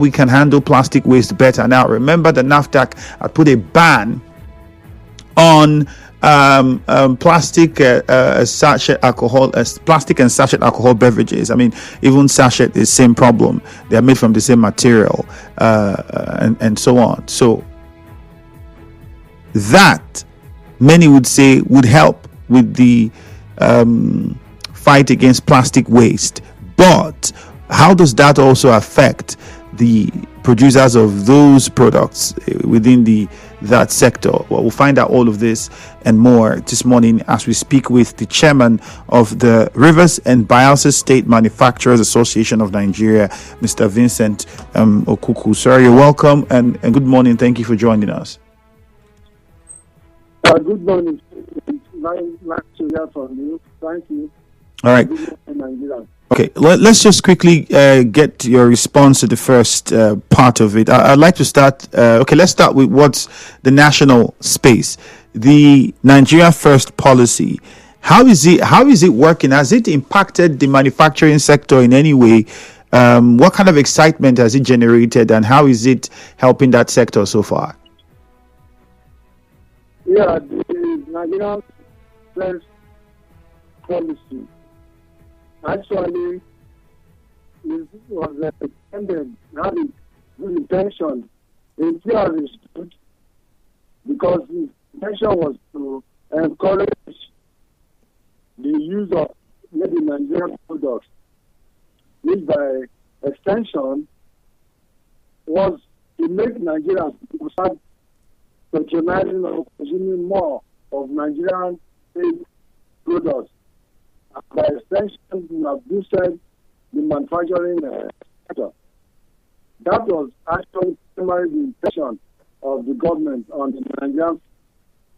we can handle plastic waste better. Now, remember the NAFDAC had put a ban on plastic sachet alcohol, plastic and sachet alcohol beverages. I mean, even sachet is the same problem. They are made from the same material, and so on. So that, many would say, would help with the fight against plastic waste. But how does that also affect the producers of those products within that sector? Well, we'll find out all of this and more this morning as we speak with the chairman of the Rivers and Bayelsa State Manufacturers Association of Nigeria, Mr. Vincent Okuku. Sir, you're welcome and good morning. Thank you for joining us. Good morning. Nice to hear from you. Thank you. All right. Okay, let's just quickly get your response to the first part of it. I'd like to start. Let's start with what's the national space, the Nigeria First policy. How is it working? Has it impacted the manufacturing sector in any way? What kind of excitement has it generated, and how is it helping that sector so far? Yeah, the Nigeria First policy actually was intended, had a good intention. It was good because the intention was to encourage the use of made in Nigerian products, which by extension was to make Nigerians start patronizing or consuming more of Nigerian products. By extension, we have boosted the manufacturing sector. That was actually primarily the intention of the government on the Nigerian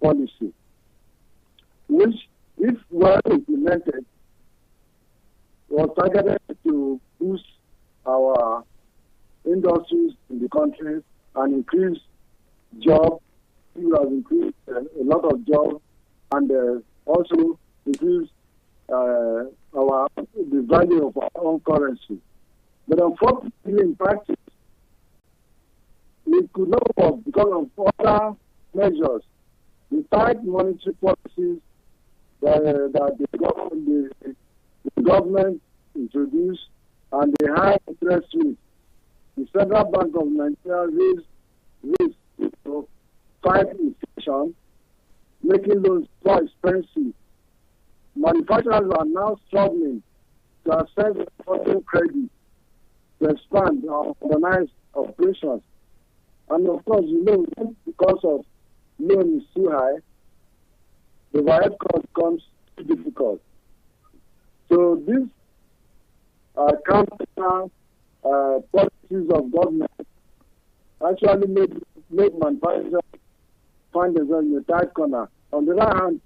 policy, which, if well implemented, was targeted to boost our industries in the country and increase jobs. It has increased a lot of jobs and also increase the value of our own currency. But unfortunately, in practice, it could not work because of other measures, the tight monetary policies that the government introduced and the high interest rates. The Central Bank of Nigeria raised to fight inflation, making loans more expensive. Manufacturers are now struggling to access foreign credit to expand or organize operations. And of course, because of loan is too high, the overhead cost becomes too difficult. So these counter policies of government actually made manufacturers find themselves in a tight corner. On the other hand,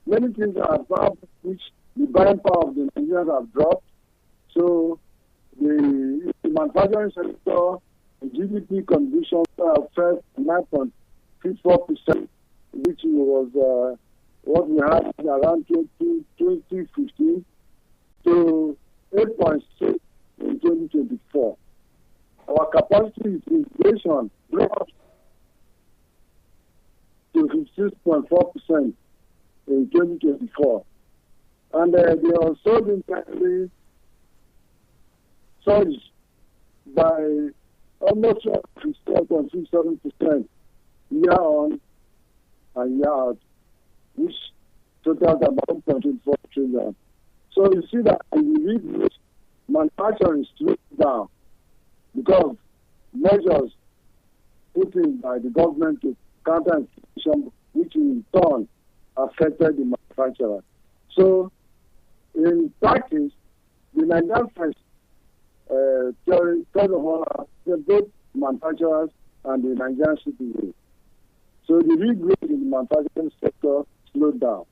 many things are above which the buying power of the Nigerians have dropped. So the manufacturing sector, the GDP contribution fell 9.54%, which was what we had around 2015, to 8.6 in 2024. Our capacity utilization dropped to 56.4% in 2024. And they also been currently surged by almost 54.67% year on and year out, which totals about 1.24 trillion. So you see that in the region, manufacturing is slowed down because measures put in by the government to counter inflation, which in turn affected the manufacturer. So in practice, the Nigerian First theory, first of all, both manufacturers and the Nigerian citizens. So the regrowth in the manufacturing sector slowed down.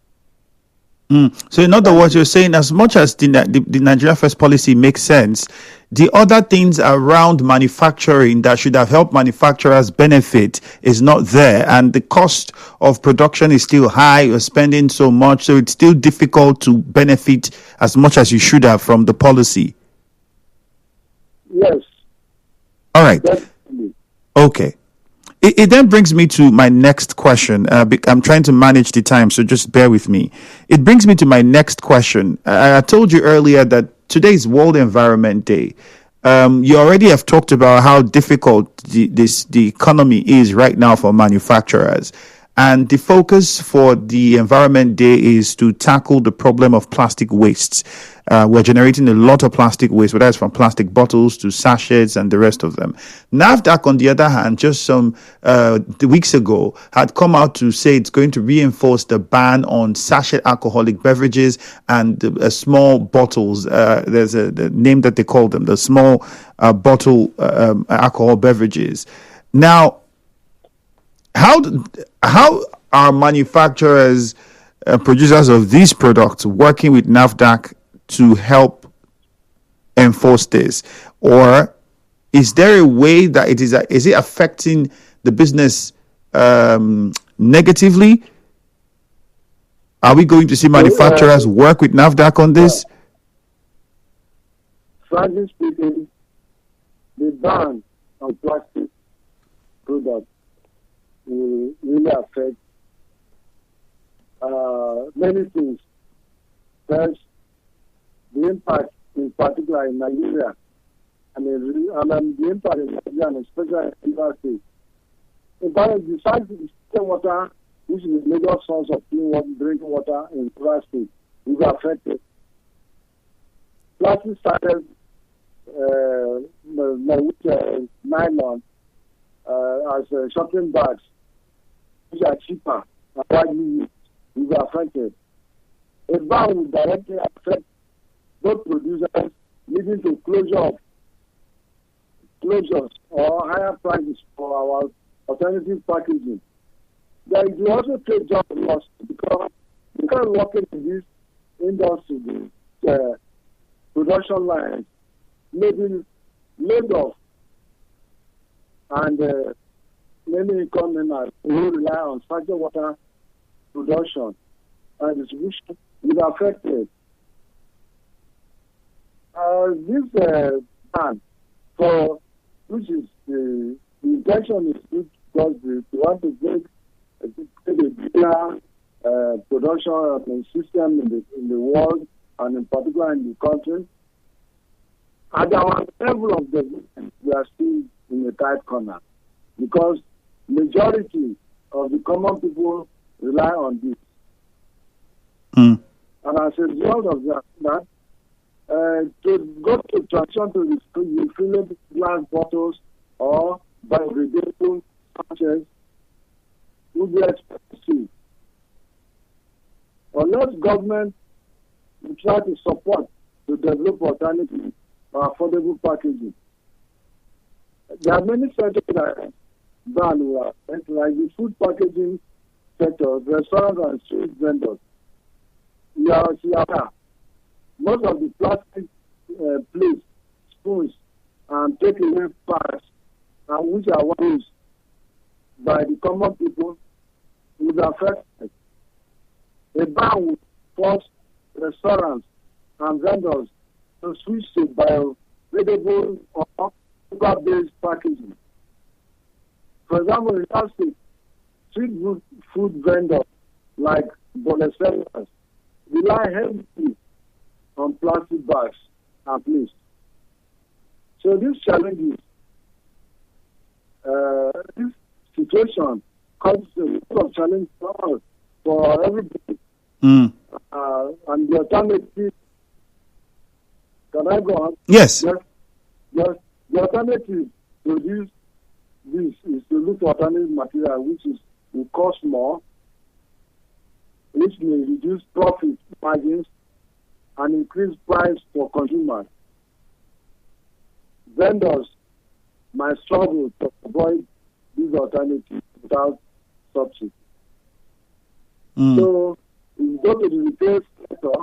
So in other words, you're saying as much as the Nigeria First policy makes sense, the other things around manufacturing that should have helped manufacturers benefit is not there, and the cost of production is still high. You're spending so much, so it's still difficult to benefit as much as you should have from the policy. Yes, All right. definitely. Okay. It then brings me to my next question. I'm trying to manage the time, so just bear with me. It brings me to my next question. I told you earlier that today is World Environment Day. You already have talked about how difficult the economy is right now for manufacturers. And the focus for the Environment Day is to tackle the problem of plastic wastes. We're generating a lot of plastic waste, whether it's from plastic bottles to sachets and the rest of them. NAFDAC, on the other hand, just some weeks ago, had come out to say it's going to reinforce the ban on sachet alcoholic beverages and small bottles. There's the name that they call them, the small bottle alcohol beverages. Now, how are manufacturers, producers of these products working with NAFDAC to help enforce this? Or is there a way that is it affecting the business negatively? Are we going to see manufacturers work with NAFDAC on this? Frankly speaking, the ban on plastic products will really affect many things. First, the impact in particular in Nigeria, the impact in Nigeria and especially in River State. In fact, besides the same water, which is the major source of clean water, drinking water in River State, will be affected. Plastic started with nylon as shopping bags, which are cheaper and widely used, will be affected. A ban will directly affect both producers, leading to closures or higher prices for our alternative packaging. There will also create job loss because you can't work in this industry, production lines, maybe laid off, and many economies who rely on sachet water production and distribution will be affected. This plan for which is the intention is good because they want to make a bigger production system in the world and in particular in the country. At our level of development, we are still in a tight corner because majority of the common people rely on this. And as a result of that, to go to transition to refillable glass bottles or biodegradable sachets would be expensive. Unless government will try to support to develop alternative affordable packaging. There are many sectors that ban will affect, like the food packaging sector, restaurants and street vendors. Most of the plastic plates, spoons, and takeaway parts, which are used by the common people, will be affected. A ban will force restaurants and vendors to switch to biodegradable or paper-based packaging. For example, in last week, street food vendors like Bayelsa rely heavily on plastic bags and plates. So these challenges, this situation causes a lot of challenge for everybody. And the alternative, can I go on? Yes. The alternative to this is to look for alternative material which will cost more, which may reduce profit margins and increase price for consumers. Vendors might struggle to avoid these alternatives without subsidy. So, if you go to the retail sector,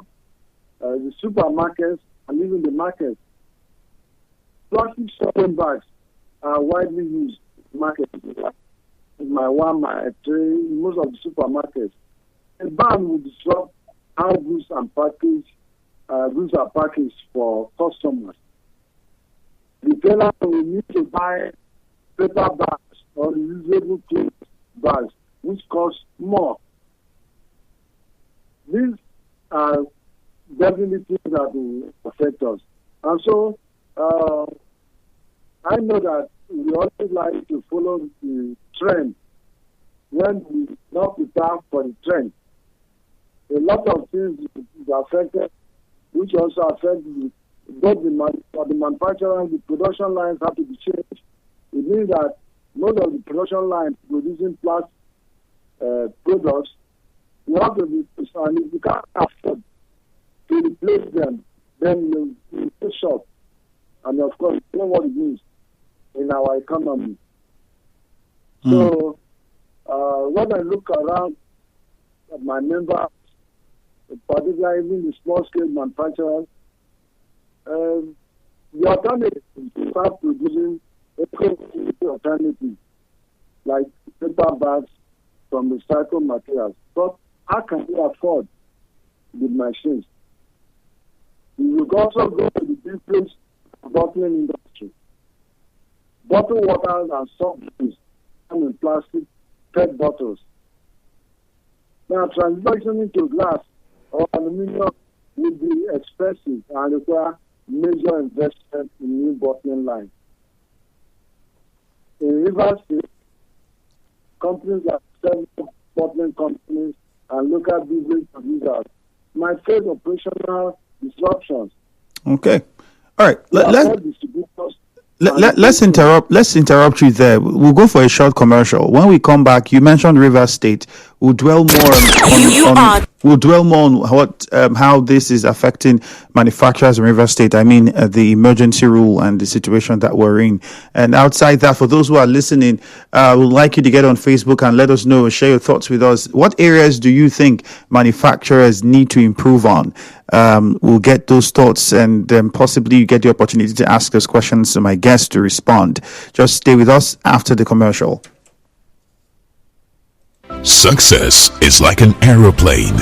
the supermarkets, and even the markets, plastic shopping bags are widely used in markets. In my one, my three, most of the supermarkets. A ban will disrupt how goods are packaged for customers. retailer will need to buy paper bags or reusable cloth bags, which cost more. These are definitely things that will affect us. And so, I know that we always like to follow the trend when we not prepare for the trend. A lot of things are affected, which also affect both the manufacturer and the production lines have to be changed. It means that most of the production lines producing plastic products will have to be, and if you can't afford to replace them, then you stay short. And of course, you know what it means in our economy. So, when I look around at my members, particularly even the small-scale manufacturers, the alternative is to start producing alternatives like paper bags from recycled materials. But how can we afford the machines? We will also go to the different bottling industry. Bottled waters and soft drinks come in plastic PET bottles. Now, transitioning to glass or aluminum will be expensive and require major investment in new bottling lines. In Rivers State, companies like several bottling companies and local business producers might face operational disruptions. Okay. All right. Distributors Let's interrupt. Let's interrupt you there. We'll go for a short commercial. When we come back, you mentioned River State. We'll dwell more we'll dwell more on what how this is affecting manufacturers in River State. I mean, the emergency rule and the situation that we're in. And outside that, for those who are listening, we'd like you to get on Facebook and let us know, share your thoughts with us. What areas do you think manufacturers need to improve on? We'll get those thoughts and possibly you get the opportunity to ask us questions to my guests to respond. Just stay with us after the commercial. Success is like an aeroplane.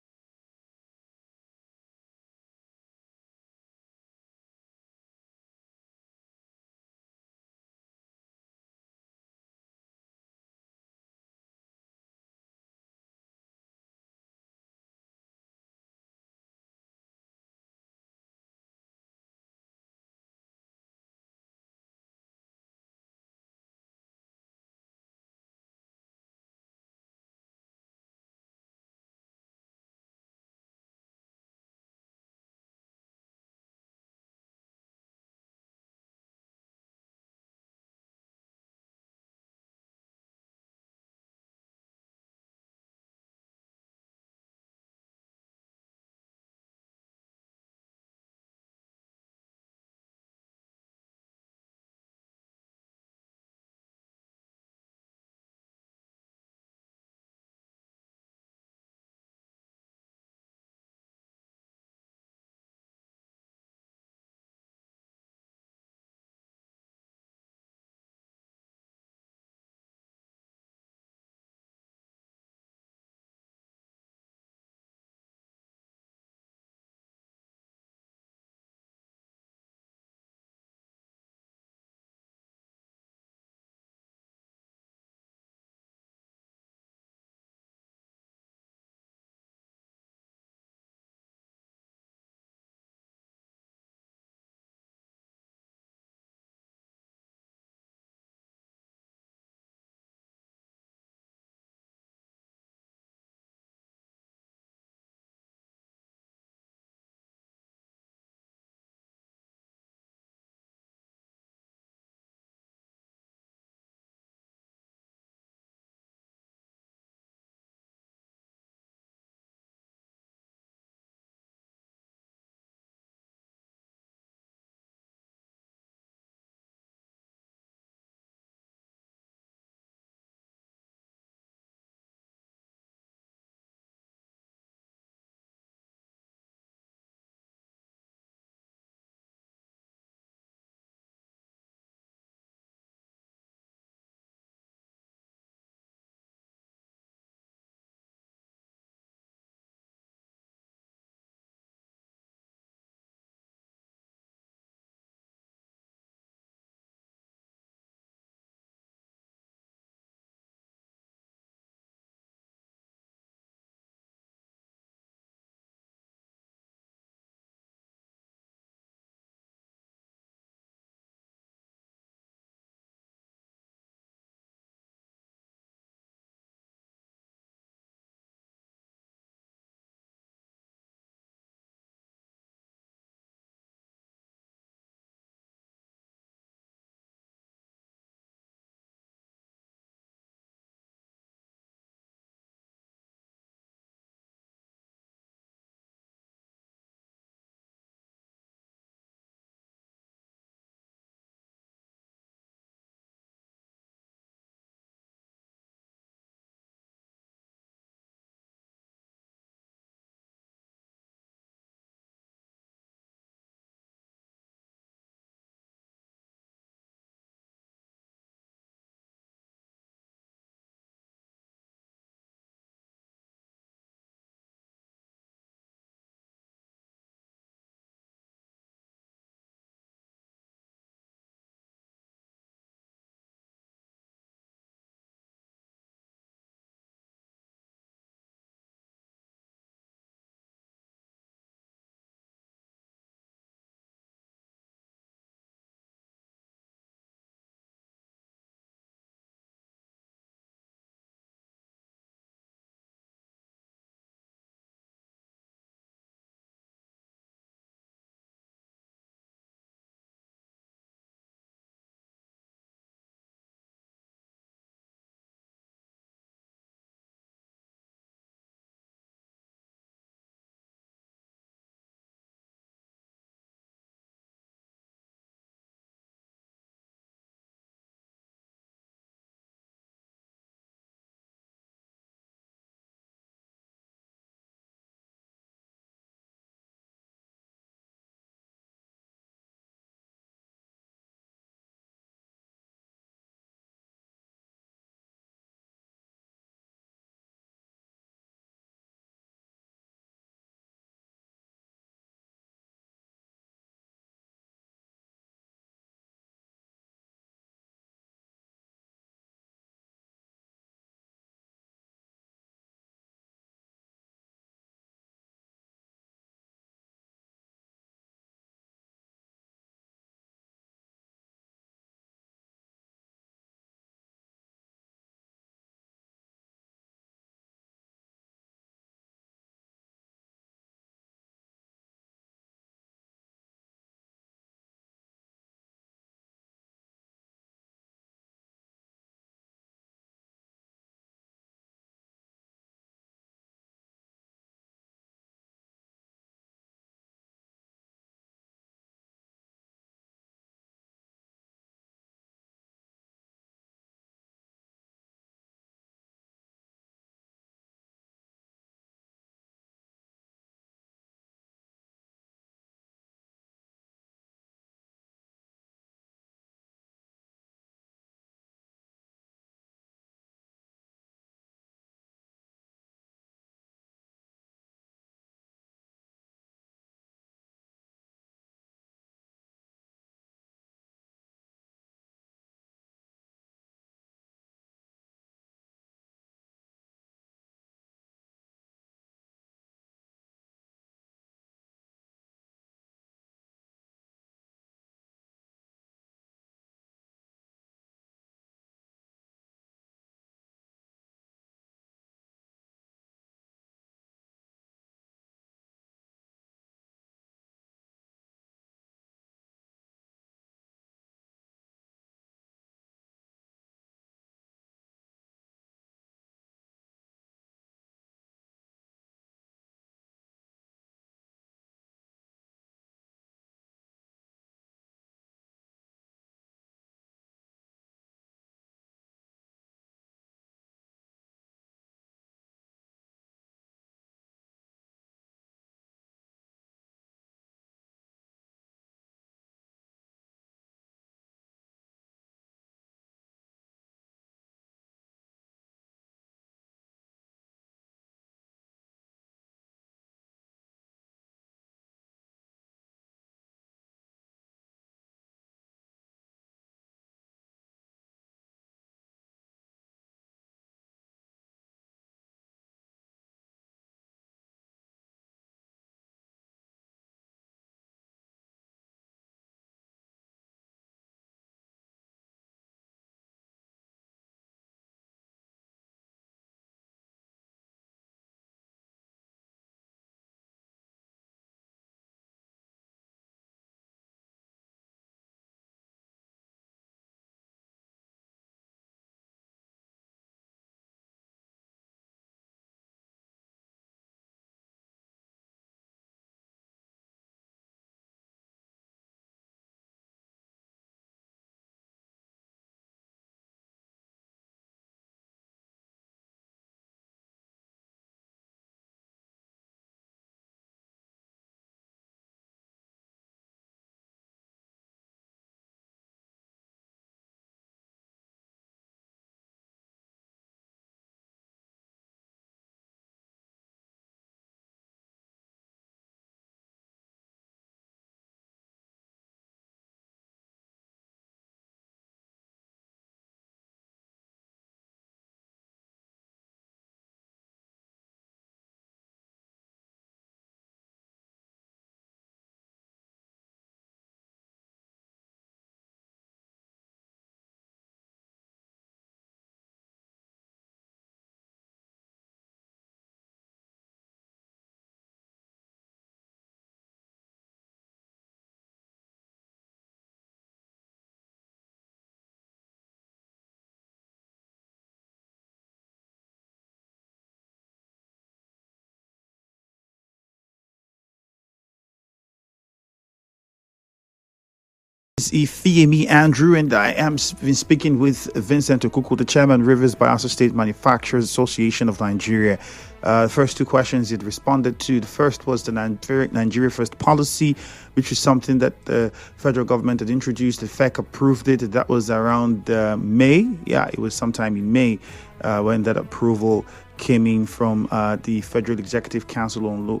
Ifeemi Andrew, and I am been speaking with Vincent Okuku, the chairman, Rivers Bayelsa State Manufacturers Association of Nigeria. The first two questions it responded to. The first was the Nigeria First policy, which is something that the federal government had introduced. The FEC approved it. That was around May. Yeah, it was sometime in May when that approval came in from the Federal Executive Council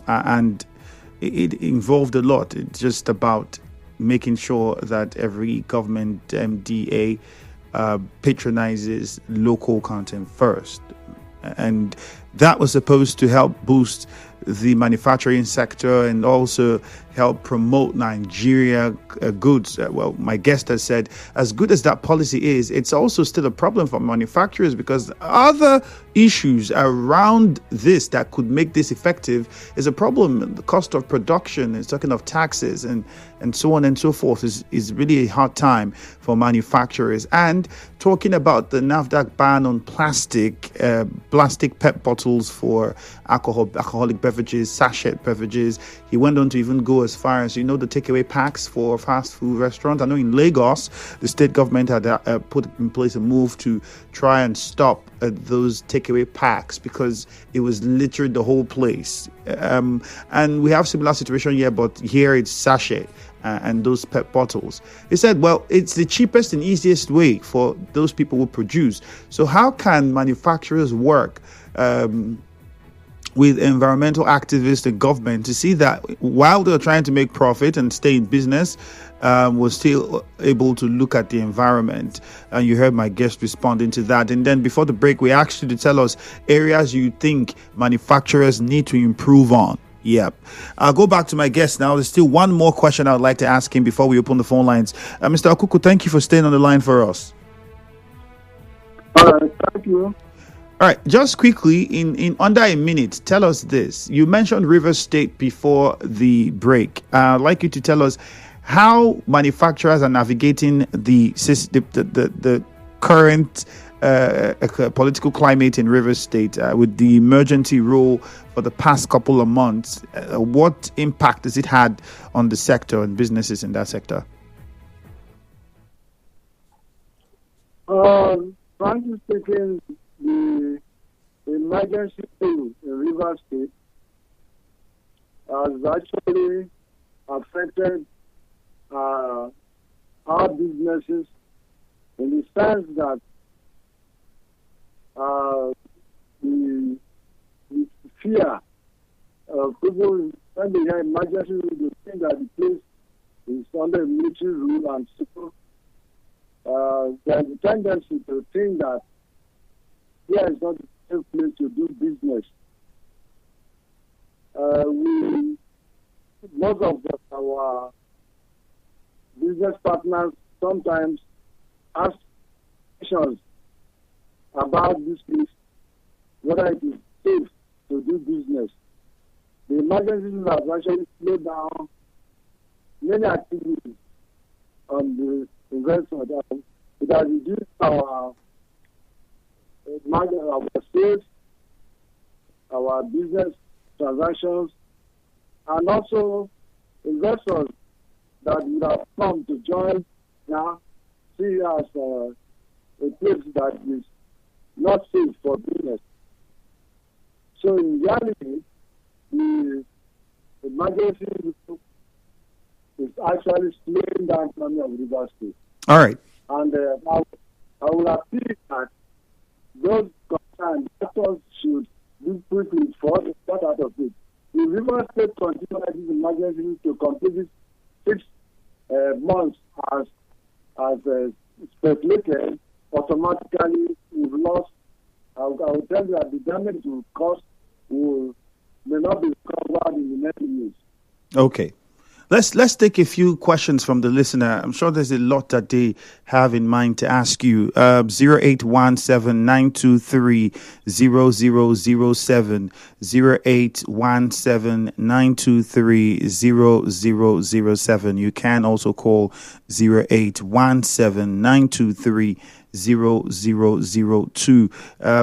and it involved a lot. It's just about making sure that every government MDA patronizes local content first. And that was supposed to help boost the manufacturing sector and also help promote Nigeria goods. Well, my guest has said, as good as that policy is, it's also still a problem for manufacturers because other issues around this that could make this effective is a problem. The cost of production, it's talking of taxes and so on and so forth is really a hard time for manufacturers. And talking about the NAFDAC ban on plastic PET bottles for alcoholic beverages, sachet beverages. He went on to even go as far as, the takeaway packs for fast food restaurants. I know in Lagos, the state government had put in place a move to try and stop those takeaway packs because it was littering the whole place. And we have similar situation here, but here it's sachet and those PET bottles. He said, well, it's the cheapest and easiest way for those people who produce. So how can manufacturers work with environmental activists and government to see that while they're trying to make profit and stay in business, we're still able to look at the environment? And you heard my guest responding to that. And then before the break, we asked you to tell us areas you think manufacturers need to improve on. Yep. I'll go back to my guest now. There's still one more question I would like to ask him before we open the phone lines. Mr. Okuku, thank you for staying on the line for us. All right, thank you. All right, just quickly, in under a minute, tell us this. You mentioned Rivers State before the break. I'd like you to tell us how manufacturers are navigating the current political climate in Rivers State with the emergency rule for the past couple of months. What impact has it had on the sector and businesses in that sector? Frankly speaking, the emergency rule in Rivers State has actually affected our businesses in the sense that the fear of people, when they hear emergency rule, they think that the place is under military rule, and so there's a tendency to think that here is not the safe place to do business. Most of our business partners sometimes ask questions about this place, whether it is safe to do business. The emergency has actually slowed down many activities on the investment. It has reduced our sales, our business transactions, and also investors that would have come to join now see as a place that is not safe for business. So in reality, the emergency is actually slowing down the economy of Rivers State. All right. And I will appeal that those concerned actors should do quickly for the start out of it. The Rivers State continues this emergency to complete it 6 months as speculated. Automatically, we've lost. I will tell you that the damage to cost may not be covered in the next years. Okay. Let's take a few questions from the listener. I'm sure there's a lot that they have in mind to ask you. 0817-923-0007, 0817-923-0007. You can also call 0817-923-0007.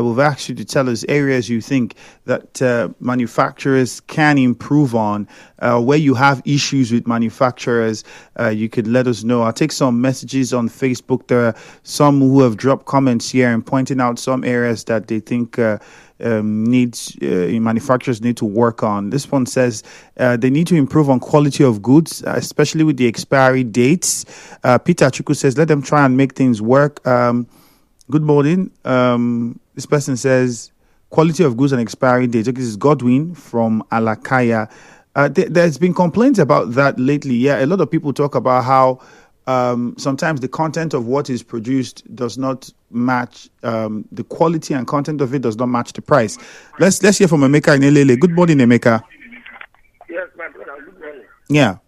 We've asked you to tell us areas you think that manufacturers can improve on, where you have issues with manufacturers. You could let us know. I'll take some messages on Facebook. There are some who have dropped comments here and pointing out some areas that they think manufacturers need to work on. This one says they need to improve on quality of goods, especially with the expiry dates. Peter Chuku says let them try and make things work. Good morning. This person says quality of goods and expiry dates. Okay, this is Godwin from Alakaya. There's been complaints about that lately. Yeah, a lot of people talk about how sometimes the content of what is produced does not match, the quality and content of it does not match the price. Let's hear from Emeka in Elele. Good morning, Emeka. Yes, my brother. Good morning. Yeah.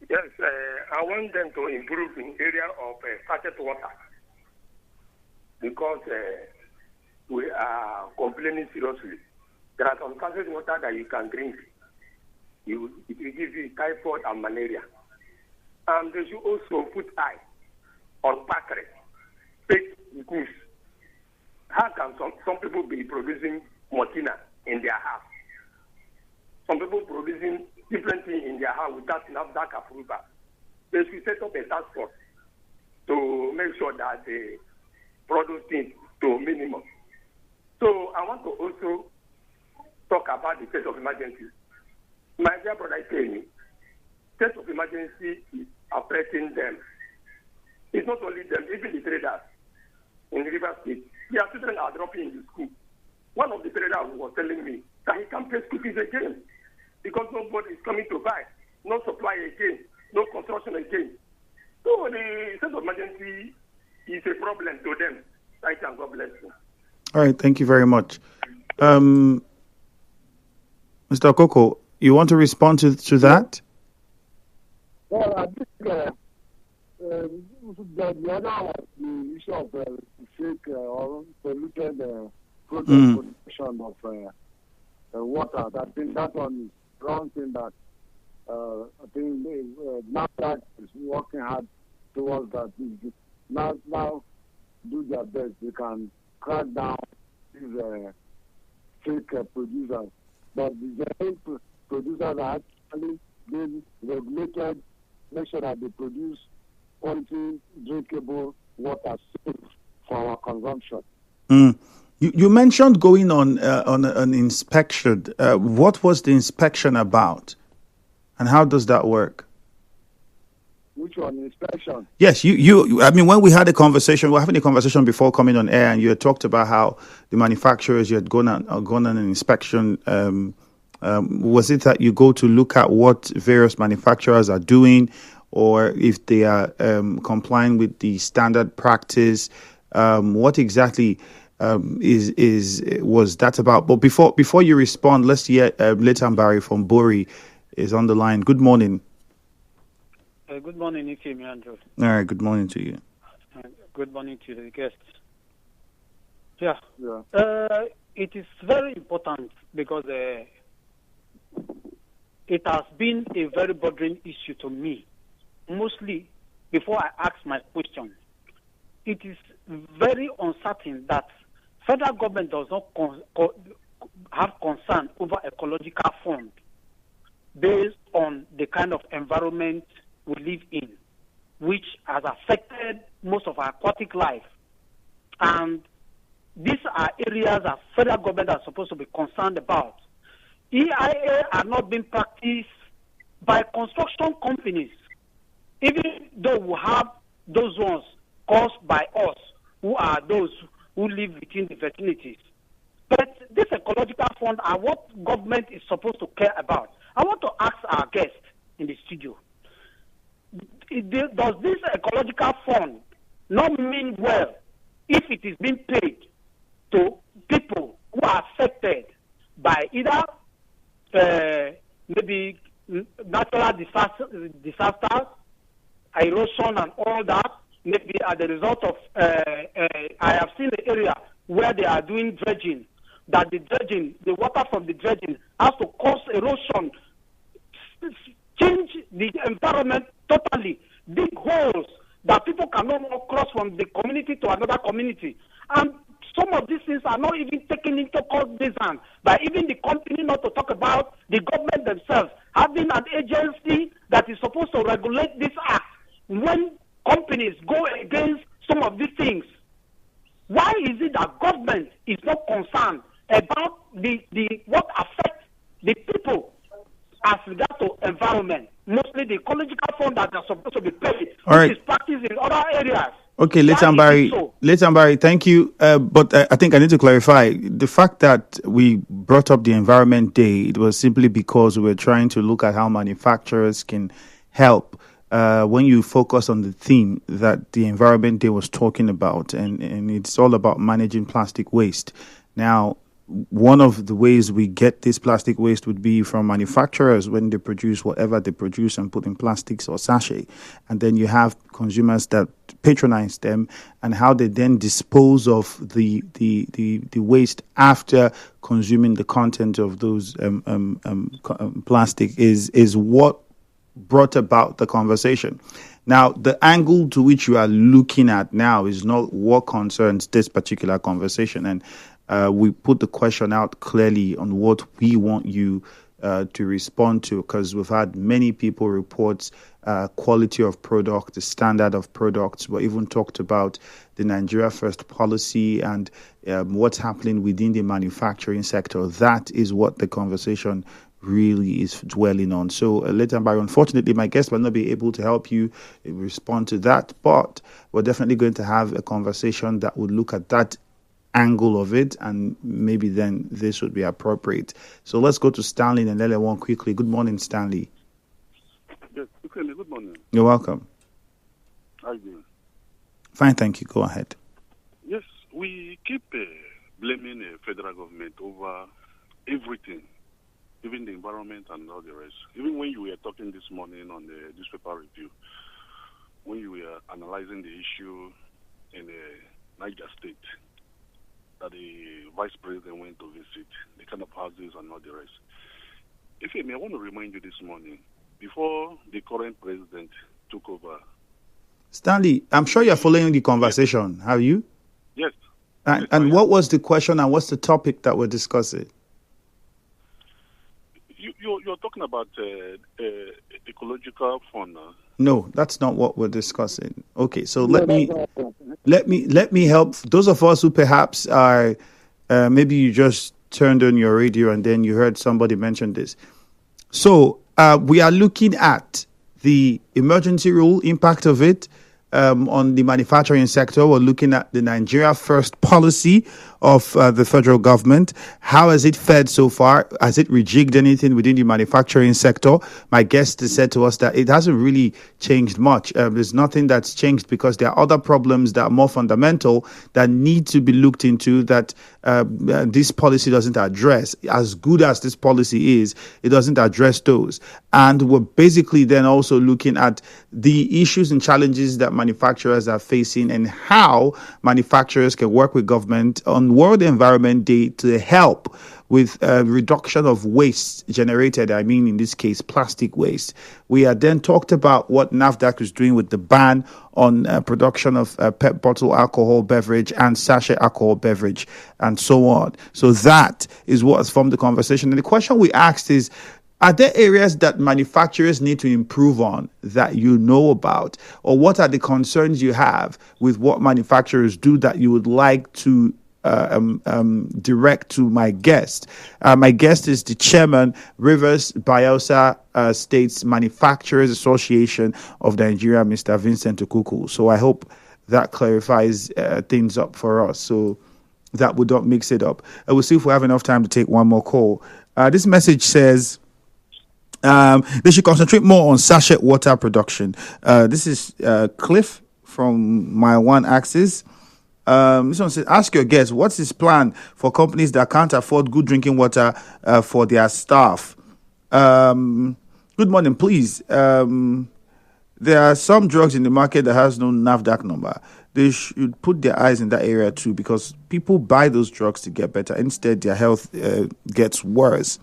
Yes, I want them to improve in area of sachet water because we are complaining seriously. There are some sachet water that you can drink. It will give you typhoid and malaria. And they should also put eye on factory, fake goods. How can some people be producing Motina in their house? Some people producing different things in their house without enough dark approval. They should set up a task force to make sure that they produce things to a minimum. So I want to also talk about the state of emergency. My dear brother is telling me, state of emergency is affecting them. It's not only them, even the traders in River State. Their children are dropping in the school. One of the traders was telling me that he can't pay school fees again because nobody is coming to buy, no supply again, no construction again. So the state of emergency is a problem to them. Thank you and God bless you. All right, thank you very much. Mr. Okuku, you want to respond to that? Well, I think the other was the issue of fake or polluted production of water. I think that one is wrong thing that I think NAFDAC is working hard towards that. Now do their best. They can crack down these fake producers. But the genuine producers are actually being regulated, make sure that they produce quality, drinkable water safe for our consumption. You mentioned going on an inspection. What was the inspection about, and how does that work? Which one, inspection? Yes, you. I mean, when we had a conversation, we were having a conversation before coming on air, and you had talked about how the manufacturers, you had gone on an inspection. Was it that you go to look at what various manufacturers are doing, or if they are complying with the standard practice? What exactly was that about? But before you respond, let's hear Letan Barry from Bori is on the line. Good morning. Good morning, Ikemi Andrew. All right, good morning to you. Good morning to the guests. Yeah. It is very important because it has been a very bothering issue to me. Mostly, before I ask my question, it is very uncertain that federal government does not have concern over ecological fund based on the kind of environment we live in, which has affected most of our aquatic life. And these are areas that federal government are supposed to be concerned about. EIA are not being practiced by construction companies, even though we have those ones caused by us, who are those who live within the vicinities. But this ecological fund are what government is supposed to care about. I want to ask our guest in the studio, does this ecological fund not mean well if it is being paid to people who are affected by either maybe natural disasters, erosion and all that, maybe as a result of, I have seen the area where they are doing dredging, that the water from the dredging has to cause erosion, change the environment totally, dig holes that people can no more cross from the community to another community. And some of these things are not even taken into consideration by even the company, not to talk about the government themselves, having an agency that is supposed to regulate this act. When companies go against some of these things, why is it that government is not concerned about the what affects the people as regard to environment? Mostly the ecological fund that are supposed to be paid, which is practiced in other areas. Okay, Letambari, thank you. But I think I need to clarify the fact that we brought up the Environment Day. It was simply because we were trying to look at how manufacturers can help. When you focus on the theme that the Environment Day was talking about, and it's all about managing plastic waste. Now, one of the ways we get this plastic waste would be from manufacturers when they produce whatever they produce and put in plastics or sachet. And then you have consumers that patronize them, and how they then dispose of the waste after consuming the content of those plastic is what brought about the conversation. Now, the angle to which you are looking at now is not what concerns this particular conversation. And we put the question out clearly on what we want you to respond to, because we've had many people report quality of product, the standard of products. We even talked about the Nigeria First policy and what's happening within the manufacturing sector. That is what the conversation really is dwelling on. So Letambari, unfortunately, my guest will not be able to help you respond to that, but we're definitely going to have a conversation that would look at that angle of it, and maybe then this would be appropriate. So let's go to Stanley and Lele1 quickly. Good morning, Stanley. Yes, good morning. You're welcome. How are you doing? Fine, thank you. Go ahead. Yes, we keep blaming the federal government over everything, even the environment and all the rest. Even when you were talking this morning on the newspaper review, when you were analyzing the issue in Niger State, that the vice president went to visit, the kind of houses and all the rest. If I may, I want to remind you this morning, before the current president took over. Stanley, I'm sure you're following the conversation. Yes. Have you? Yes. And what was the question and what's the topic that we're discussing? You're talking about ecological fund. No, that's not what we're discussing. Okay, so let me help those of us who perhaps are maybe you just turned on your radio and then you heard somebody mention this. So we are looking at the emergency rule impact of it on the manufacturing sector. We're looking at the Nigeria First policy of the federal government. How has it fared so far? Has it rejigged anything within the manufacturing sector? My guest has said to us that it hasn't really changed much. There's nothing that's changed because there are other problems that are more fundamental that need to be looked into that this policy doesn't address. As good as this policy is, it doesn't address those. And we're basically then also looking at the issues and challenges that manufacturers are facing and how manufacturers can work with government on World Environment Day to help with reduction of waste generated, I mean, in this case, plastic waste. We had then talked about what NAFDAC is doing with the ban on production of PET bottle alcohol beverage and sachet alcohol beverage and so on. So that is what has formed the conversation. And the question we asked is, are there areas that manufacturers need to improve on that you know about? Or what are the concerns you have with what manufacturers do that you would like to direct to my guest? My guest is the chairman, Rivers Bayelsa States Manufacturers Association of Nigeria, Mr. Vincent Okuku. So I hope that clarifies things up for us, so that we don't mix it up. We'll see if we have enough time to take one more call. This message says, they should concentrate more on sachet water production. This is Cliff from My One Axis. This one says, ask your guest, what's his plan for companies that can't afford good drinking water for their staff? Good morning, please. There are some drugs in the market that has no NAFDAC number. They should put their eyes in that area too, because people buy those drugs to get better. Instead, their health gets worse.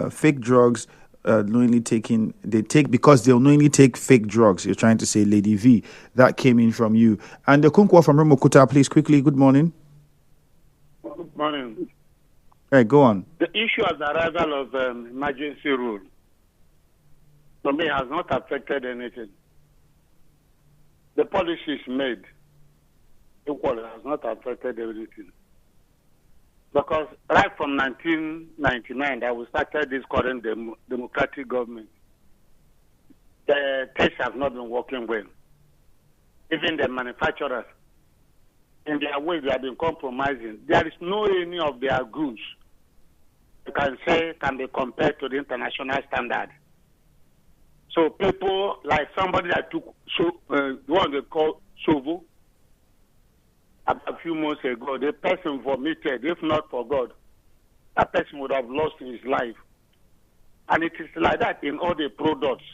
Fake drugs knowingly taking, because they'll knowingly take fake drugs. You're trying to say, Lady V. That came in from you. And the Okuku from Remokuta, please, quickly. Good morning. Good morning. Hey, go on. The issue of the arrival of emergency rule, to me, has not affected anything. The policies made equally has not affected everything. Because right from 1999 that we started this current democratic government, the tests have not been working well. Even the manufacturers, in their way, they have been compromising. There is no any of their goods you can say can be compared to the international standard. So people like somebody that took one they call Sovo a few months ago, the person vomited. If not for God, that person would have lost his life. And it is like that in all the products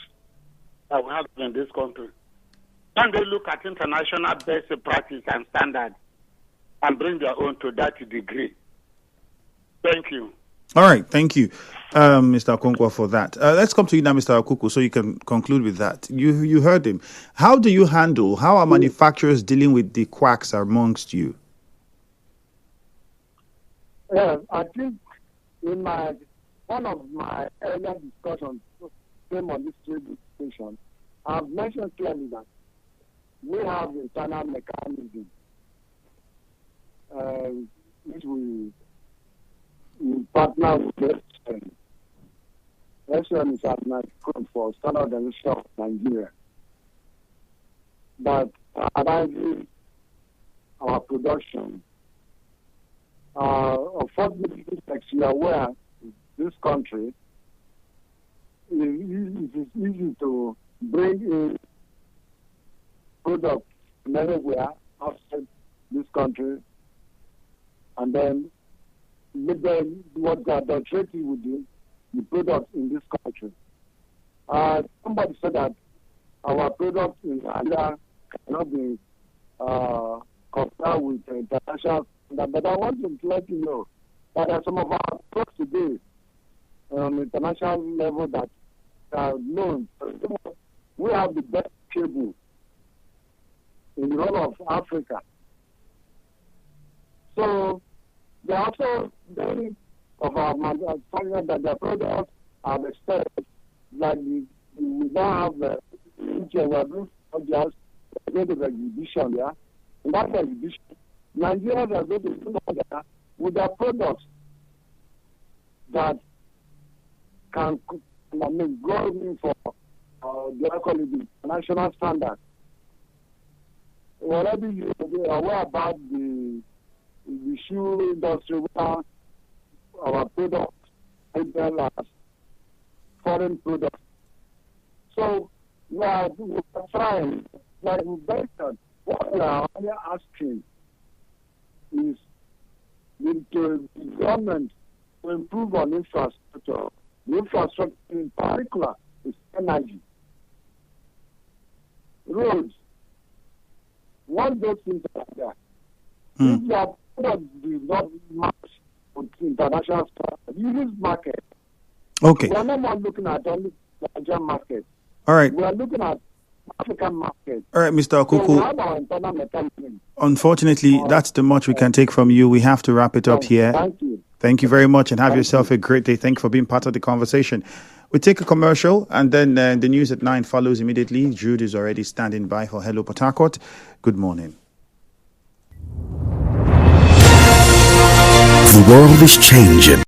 that we have in this country. Can they look at international best practice and standards and bring their own to that degree? Thank you. All right, thank you, Mr. Okonkwo, for that. Let's come to you now, Mr. Okuku, so you can conclude with that. You heard him. How are manufacturers dealing with the quacks amongst you? Yeah, I think in one of my earlier discussions came on this radio station, I've mentioned clearly that we have internal mechanisms which we partner with SN. SN is at night code for Standard Organization of Nigeria. But advising our production, unfortunately, like you are aware, this country, it is easy to bring in products from anywhere outside this country and then make them what they are adulterating with the products in this country. Somebody said that our products in Nigeria cannot be compared with international standards, but I want to let you know that there are some of our products today on international level that are known. We have the best cable in the whole of Africa. So there are also many of our manufacturers that their products are expensive. Like we now have the just going to the exhibition there. In that exhibition, Nigerians are going to come there with their products that can go in for the national standard. Whatever you are aware about the shoe industry, where our products as foreign products. So we are trying, like Vincent, what we are only asking is the government to improve on infrastructure. The infrastructure in particular is energy. Roads. Once those things are there, if your product does not match with international standards, you lose market. Okay. We are not more looking at only the Nigerian market. All right. We are looking at African market. All right, Mr. Okuku. So we have our internal mechanism. Unfortunately, that's the much we can take from you. We have to wrap it up here. Thank you. Thank you very much and have yourself a great day. Thank you for being part of the conversation. We take a commercial and then the news at 9 follows immediately. Jude is already standing by for Hello Port Harcourt. Good morning. The world is changing.